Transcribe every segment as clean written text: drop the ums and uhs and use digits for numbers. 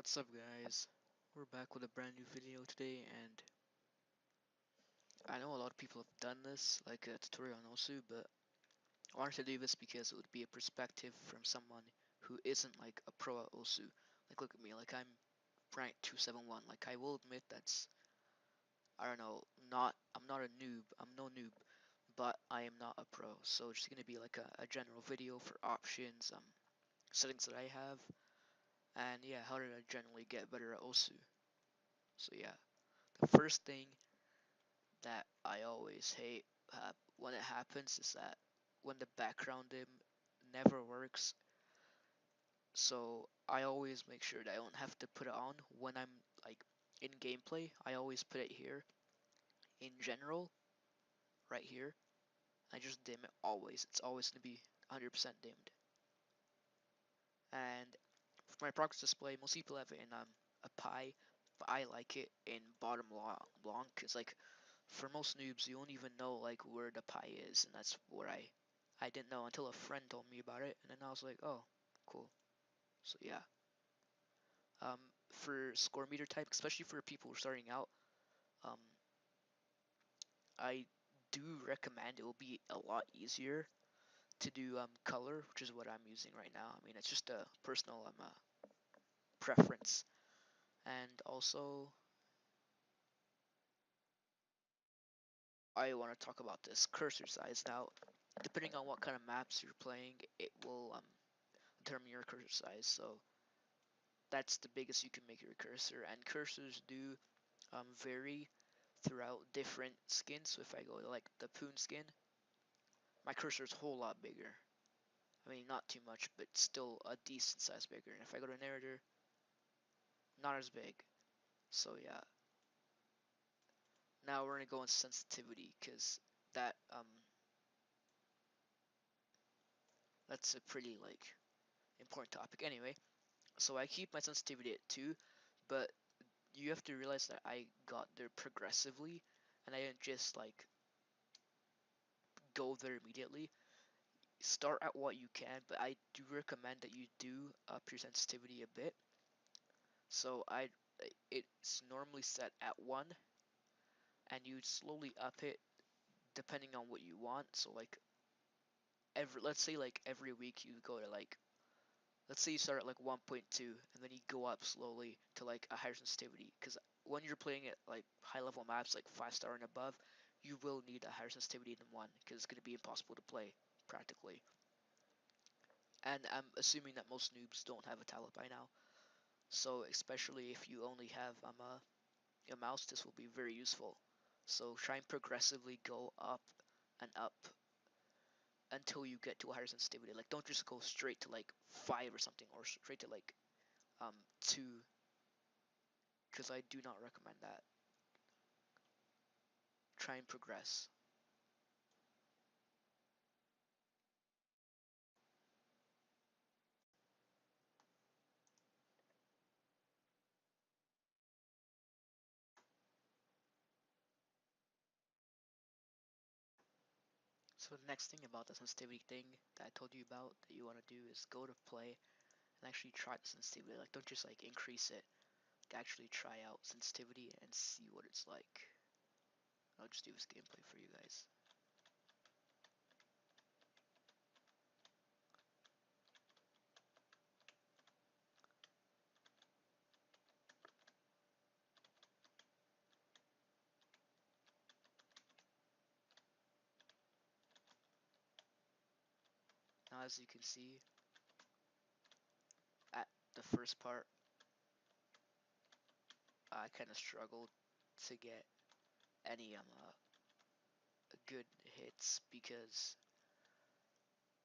What's up guys, we're back with a brand new video today, and I know a lot of people have done this, like a tutorial on OSU, but I wanted to do this because it would be a perspective from someone who isn't like a pro at OSU. Like look at me, like I'm ranked 271, like I will admit that's, I don't know, I'm not a noob, I'm no noob, but I am not a pro, so it's just gonna be like a general video for options, settings that I have, and yeah, how did I generally get better at OSU. So yeah, the first thing that I always hate when it happens is that when the background dim never works. So I always make sure that I don't have to put it on when I'm like in gameplay. I always put it here in general, right here. I just dim it always. It's always going to be 100% dimmed. And for my progress display, most people have it in a pie, but I like it in bottom long because like for most noobs, you won't even know like where the pie is, and that's where I didn't know until a friend told me about it, and then I was like, oh, cool. So yeah, for score meter type, especially for people who are starting out, um, I do recommend it will be a lot easier to do color, which is what I'm using right now. I mean, it's just a personal preference, and also I want to talk about this cursor size now. Depending on what kind of maps you're playing, it will determine your cursor size. So that's the biggest you can make your cursor, and cursors do vary throughout different skins. So if I go to like the Poon skin, my cursor is a whole lot bigger. I mean, not too much, but still a decent size bigger. And if I go to narrator, not as big. So yeah. Now we're gonna go on sensitivity, because that that's a pretty like important topic. Anyway, so I keep my sensitivity at 2, but you have to realize that I got there progressively, and I didn't just like go there immediately. Start at what you can, but I do recommend that you do up your sensitivity a bit. So it's normally set at 1, and you slowly up it depending on what you want. So like let's say like every week you go to like, let's say you start at like 1.2, and then you go up slowly to like a higher sensitivity, because when you're playing at like high level maps like 5-star and above, you will need a higher sensitivity than 1, because it's going to be impossible to play practically. And I'm assuming that most noobs don't have a tablet by now, so especially if you only have a mouse, this will be very useful. So try and progressively go up and up until you get to a higher sensitivity. Like don't just go straight to like 5 or something, or straight to like 2, because I do not recommend that. Try and progress. So the next thing about the sensitivity thing that I told you about that you want to do is go to play and actually try the sensitivity. Like don't just like increase it. Actually try out sensitivity and see what it's like. I'll just do this gameplay for you guys. Now as you can see, at the first part, I kind of struggled to get any good hits because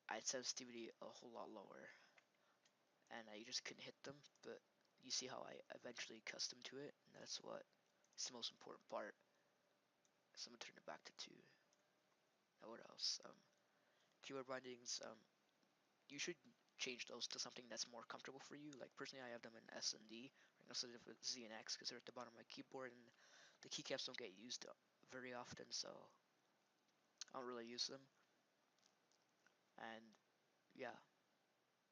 I had sensitivity a whole lot lower, and I just couldn't hit them. But you see how I eventually accustomed to it, and that's what is the most important part. So I'm gonna turn it back to 2. Now what else? Keyboard bindings. You should change those to something that's more comfortable for you. Like personally, I have them in S and D instead of Z and X because they're at the bottom of my keyboard, and the keycaps don't get used very often, so I don't really use them. And yeah,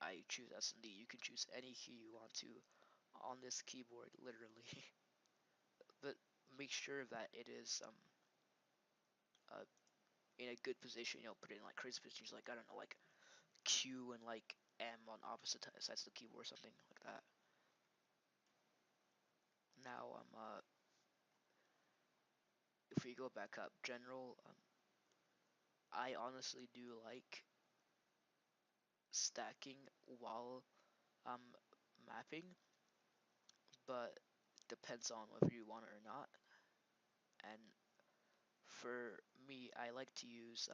I choose S and D. You can choose any key you want to on this keyboard, literally. But make sure that it is uh, in a good position. Put it in like crazy positions, like I don't know, like Q and like M on opposite sides of the keyboard, or something like that. Now if we go back up, general, I honestly do like stacking while mapping, but depends on whether you want it or not. And for me, I like to use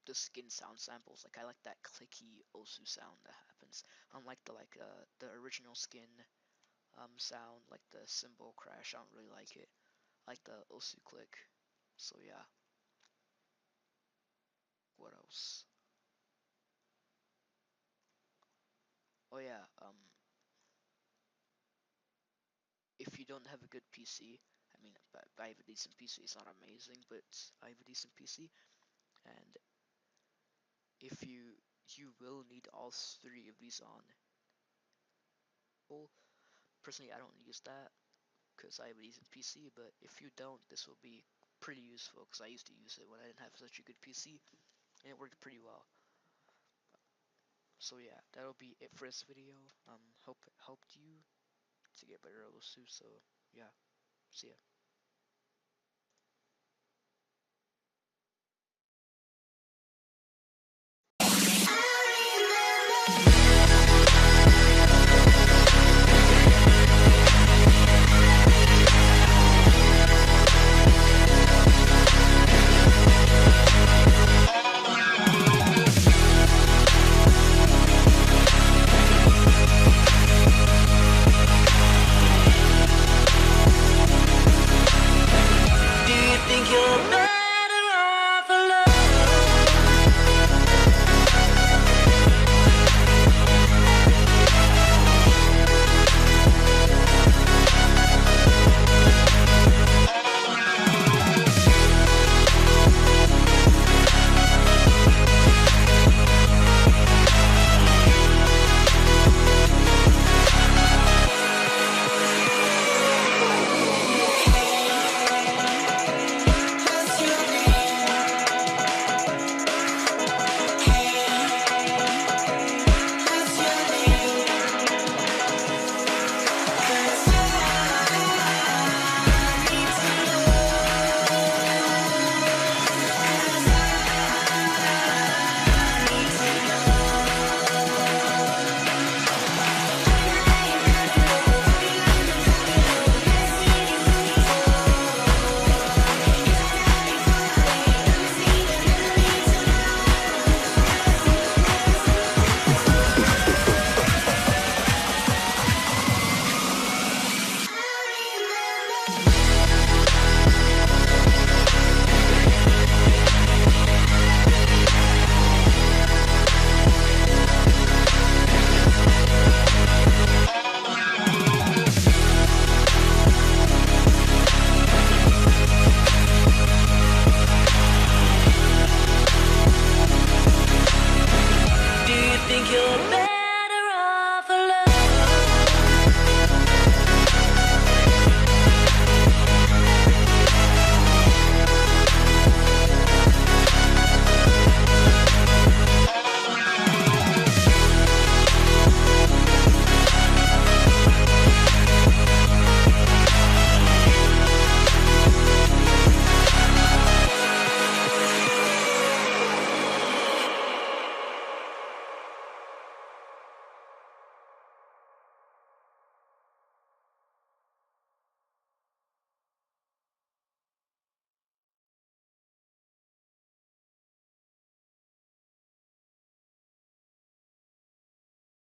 the skin sound samples. Like I like that clicky Osu sound that happens. Unlike the original skin sound, like the cymbal crash. I don't really like it. I like the Osu click. So yeah. What else? Oh yeah. If you don't have a good PC, I mean, I have a decent PC. It's not amazing, but I have a decent PC. And if you will need all three of these on. Well, personally, I don't use that because I have a decent PC. But if you don't, this will be pretty useful because I used to use it when I didn't have such a good PC, and it worked pretty well. So yeah, that'll be it for this video. Hope it helped you to get better at Osu. So yeah, see ya.